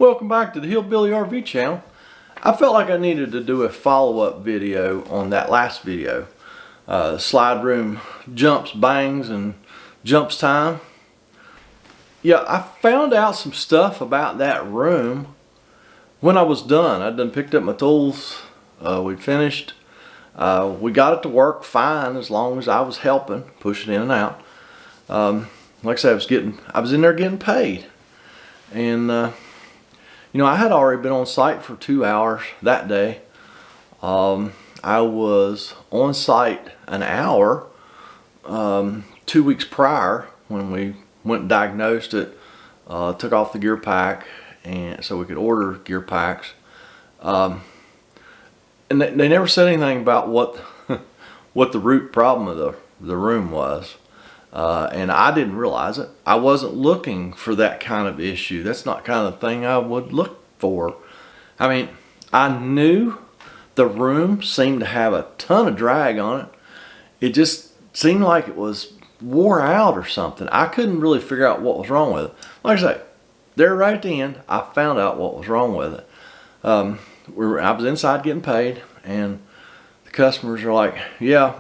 Welcome back to the Hillbilly RV channel. I felt like I needed to do a follow-up video on that last video. Slide room jumps, bangs, and jumps time. Yeah, I found out some stuff about that room when I was done. I'd done picked up my tools. We'd finished. We got it to work fine as long as I was helping, pushing in and out. Like I said, I was in there getting paid. And you know, I had already been on site for 2 hours that day. I was on site an hour 2 weeks prior when we went and diagnosed it, took off the gear pack, and so we could order gear packs. And they never said anything about what what the root problem of the room was. And I didn't realize it. I wasn't looking for that kind of issue. That's not kind of thing I would look for. I mean, I knew the room seemed to have a ton of drag on it. It just seemed like it was wore out or something. I couldn't really figure out what was wrong with it. Like I say, there right at the end, I found out what was wrong with it. I was inside getting paid, and the customers are like, yeah,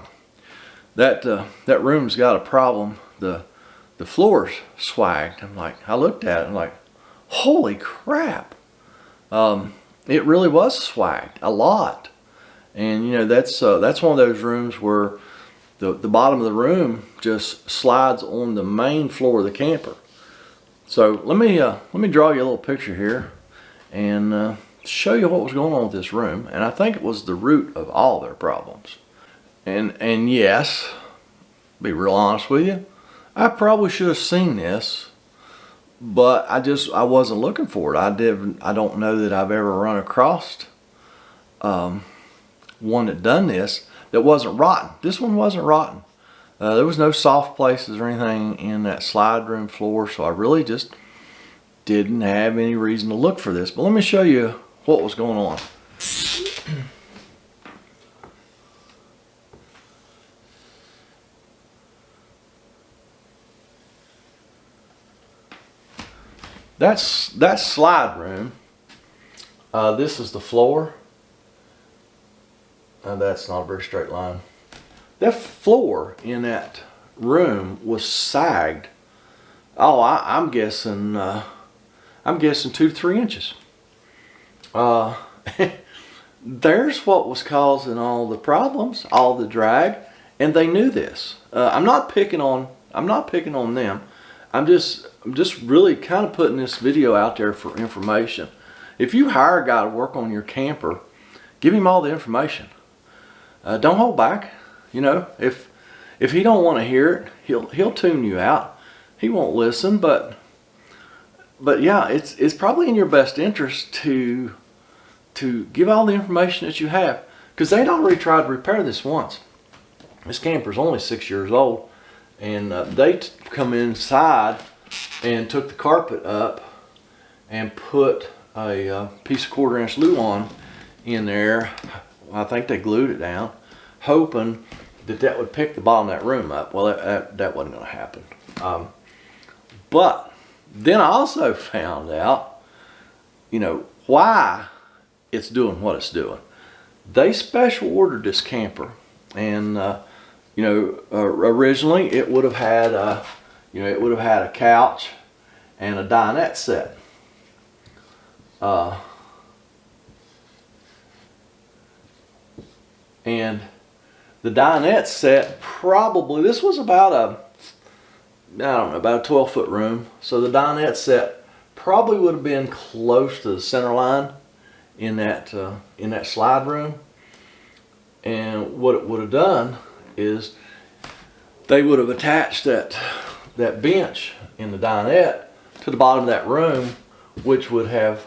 that room's got a problem. The floor's swagged. I looked at it, I'm like, holy crap. It really was swagged a lot. And you know, that's one of those rooms where the bottom of the room just slides on the main floor of the camper. So let me draw you a little picture here and show you what was going on with this room. And I think it was the root of all their problems. And yes, be real honest with you, I probably should have seen this, but I wasn't looking for it. I don't know that I've ever run across one that done this that wasn't rotten. This one wasn't rotten. There was no soft places or anything in that slide room floor, so I really just didn't have any reason to look for this. But let me show you what was going on. That's slide room. This is the floor. That's not a very straight line. That floor in that room was sagged. Oh, I'm guessing 2 to 3 inches. There's what was causing all the problems, all the drag, and they knew this. I'm not picking on them. I'm just really kind of putting this video out there for information. If you hire a guy to work on your camper, give him all the information. Don't hold back. You know, if he don't want to hear it, he'll tune you out. He won't listen, but yeah, it's probably in your best interest to give all the information that you have, because they'd already tried to repair this once. This camper's only 6 years old, and they come inside and took the carpet up and put a piece of 1/4 inch Luan in there. I think they glued it down, hoping that would pick the bottom of that room up. Well, that wasn't going to happen. But then I also found out, you know, why it's doing what it's doing. They special ordered this camper, and you know, originally it would have had a couch and a dinette set. And the dinette set, probably, this was about a 12-foot room. So the dinette set probably would have been close to the center line in that slide room. And what it would have done is they would have attached that bench in the dinette to the bottom of that room, which would have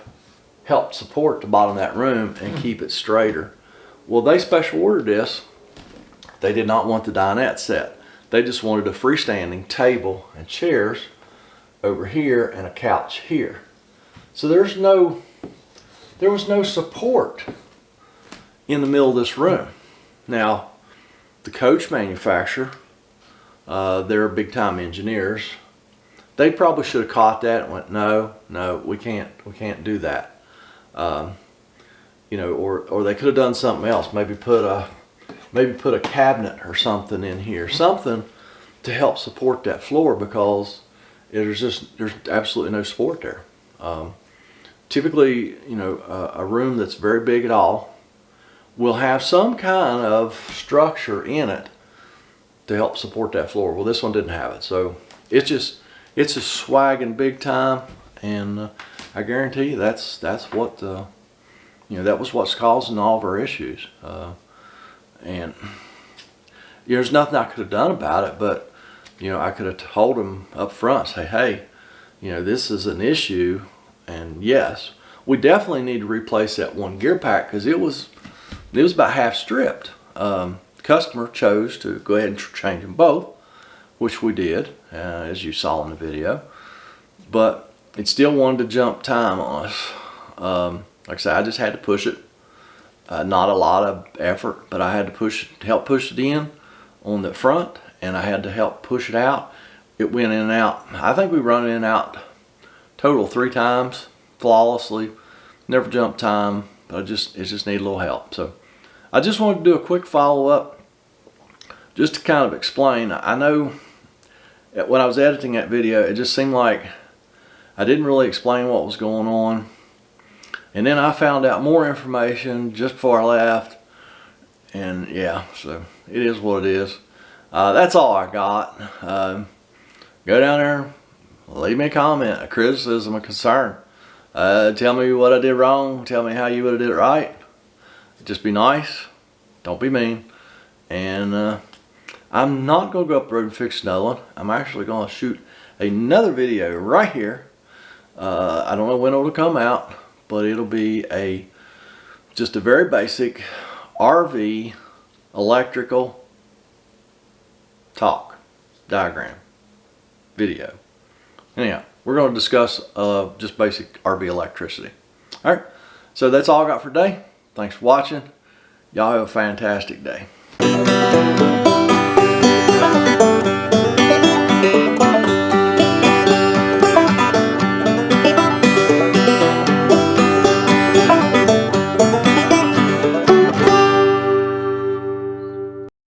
helped support the bottom of that room and keep it straighter. Well, they special ordered this. They did not want the dinette set. They just wanted a freestanding table and chairs over here and a couch here. So there was no support in the middle of this room. Now, the coach manufacturer, they're big time engineers. They probably should have caught that and went, no, we can't do that. You know, or they could have done something else. Maybe put a cabinet or something in here, something to help support that floor, because there's absolutely no support there. Typically, you know, a room that's very big at all will have some kind of structure in it to help support that floor. Well, this one didn't have it, so it's just swagging big time, and I guarantee you that's what you know, that was what's causing all of our issues. And there's nothing I could have done about it, but you know, I could have told them up front, say, hey, you know, this is an issue, and yes, we definitely need to replace that one gear pack, because it was about half stripped. Customer chose to go ahead and change them both, which we did, as you saw in the video, but it still wanted to jump time on us. Like I said, I just had to push it. Not a lot of effort, but I had to help push it in on the front, and I had to help push it out. It went in and out. I think we run in and out total 3 times flawlessly. Never jumped time, but it just needed a little help. So I just wanted to do a quick follow-up just to kind of explain. I know when I was editing that video, it just seemed like I didn't really explain what was going on. And then I found out more information just before I left. And yeah, so it is what it is. That's all I got. Go down there, leave me a comment, a criticism, a concern. Tell me what I did wrong. Tell me how you would have did it right. Just be nice. Don't be mean. And I'm not going to go up the road and fix another one. I'm actually going to shoot another video right here. I don't know when it'll come out, but it'll be just a very basic RV electrical talk diagram video. Anyhow, we're going to discuss just basic RV electricity. Alright, so that's all I got for today. Thanks for watching. Y'all have a fantastic day.